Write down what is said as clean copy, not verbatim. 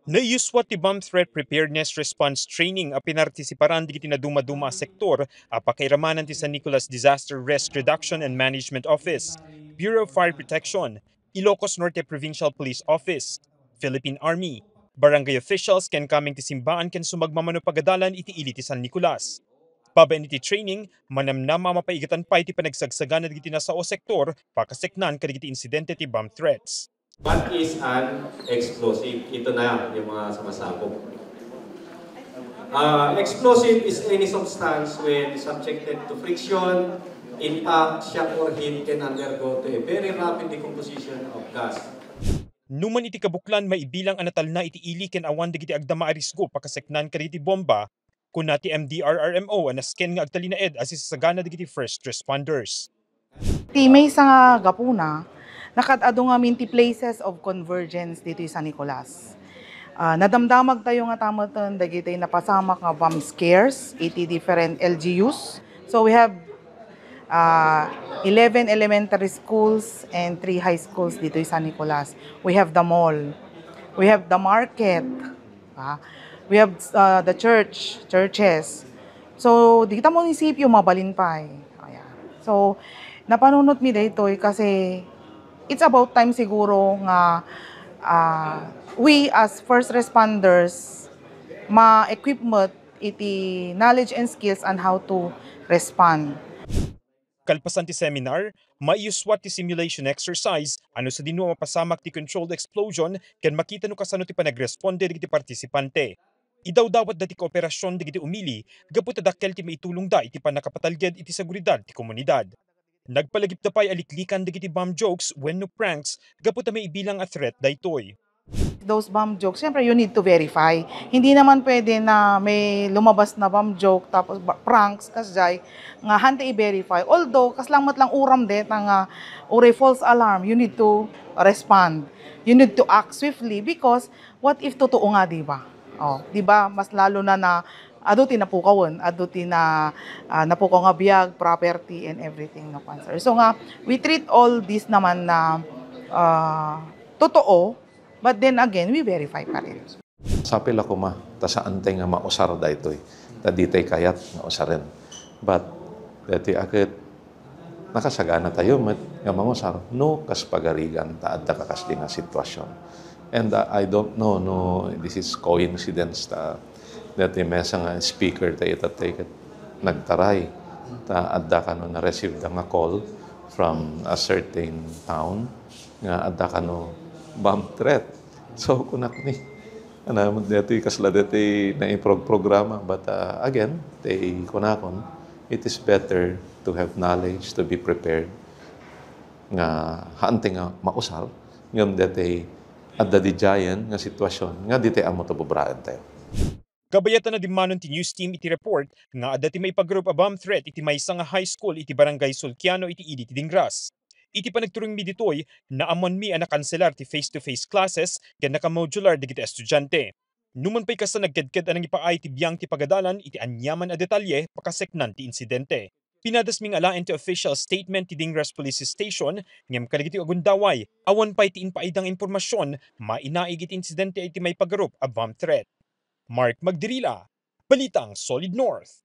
Naiyuswat ti bomb threat preparedness response training a pinartisiparan di kiti na dumaduma sektor a pakairamanan ti San Nicolas Disaster Risk Reduction and Management Office, Bureau of Fire Protection, Ilocos Norte Provincial Police Office, Philippine Army, barangay officials ken kaming ti simbaan ken sumagmamano pagadalan iti ili ti San Nicolas. Babaen iti training, manamnam mamapaigatan pa iti panagsagsagan na digiti nasa o sektor pakaseknan kadigiti insidente ti bomb threats. What is an explosive? Ito na yung mga sumasabog. Explosive is any substance when subjected to friction, impact, shock, or heat can undergo to a very rapid decomposition of gas. Numan iti kabuklan maibilang anatal na iti ili ken awan dagiti agdama arisgo pakaseknan kaditi bomba kuna ti MDRRMO anasken nga agtalinaed as isasagana dagiti first responders. Ti may nga gapuna, nakadado nga minti places of convergence dito sa Nicolas. Nadamdamag tayo nga tamaton dagiti napasamak nga bomb scares, 80 different LGUs. So we have 11 elementary schools and 3 high schools dito sa Nicolas. We have the mall. We have the market. We have the churches. So, dito munisipyo mabalinpay. Ayan. So, napanunot mi dito kasi it's about time siguro nga we as first responders ma-equipment iti knowledge and skills on how to respond. Kalpasan ti seminar, maiyuswat ti simulation exercise ano sa dinwa mapasamak ti controlled explosion ken makita no kasano ti panagresponde digiti partisipante. Idawdawat dati kooperasyon digiti umili, gapu tadakkel ti maitulong da iti panakapatalged iti seguridad ti komunidad. Nagpalagip da pay aliklikan digiti bomb jokes when no pranks, gapu ta may ibilang a threat daytoy. Those bomb jokes, syempre you need to verify. Hindi naman pwede na may lumabas na bomb joke tapos pranks kasjay nga hante i-verify. Although kaslamot lang uram det nga ure false alarm, you need to respond. You need to act swiftly because what if totoo nga, di ba? Oh, di ba? Mas lalo na ado tinapukawon, ado tina napukaw nga biyag, property and everything no cancer. So nga we treat all this naman na totoo. But then again, we verify pa rin. Sapil ako ta saan nga mausar da ito'y. Ta di tayo kayat mausarin. But, dati akit, nakasagana tayo, nga mangusar, no kas pagarigan, taad ta kakasli nga sitwasyon. And I don't know, no, this is coincidence, dati mesa nga speaker tayo nagtaray, ta adda ka no na-receive nga call from a certain town, nga adda ka no bomb threat. So, kunak ni. Dito kasla dito na programa. But again, kunakon, it is better to have knowledge, to be prepared. Nga haante nga mausal. Ngam dito adda di giant nga sitwasyon. Nga dito amo to bubraan tayo. Kabayatan na dimanon ti news team iti report nga adda ti may pagrup a bomb threat iti maysa nga high school iti barangay Sulkiano iti idi ti Dingras. Iti panagturing mi ditoy na amon mi ang nakanselar ti face-to-face classes ken naka-modular digiti estudyante. Numan pa'y kasa nagkedked anang ipaay ti biyang ti pagadalan iti anyaman a detalye pakaseknan ti insidente. Pinadas ming alaen ti official statement ti Dingras Police Station ngem kadagiti agundaway awan pa'y ti inpaidang impormasyon mainaig iti insidente iti may paggarup a bomb threat. Mark Magdirila, Balitang Solid North.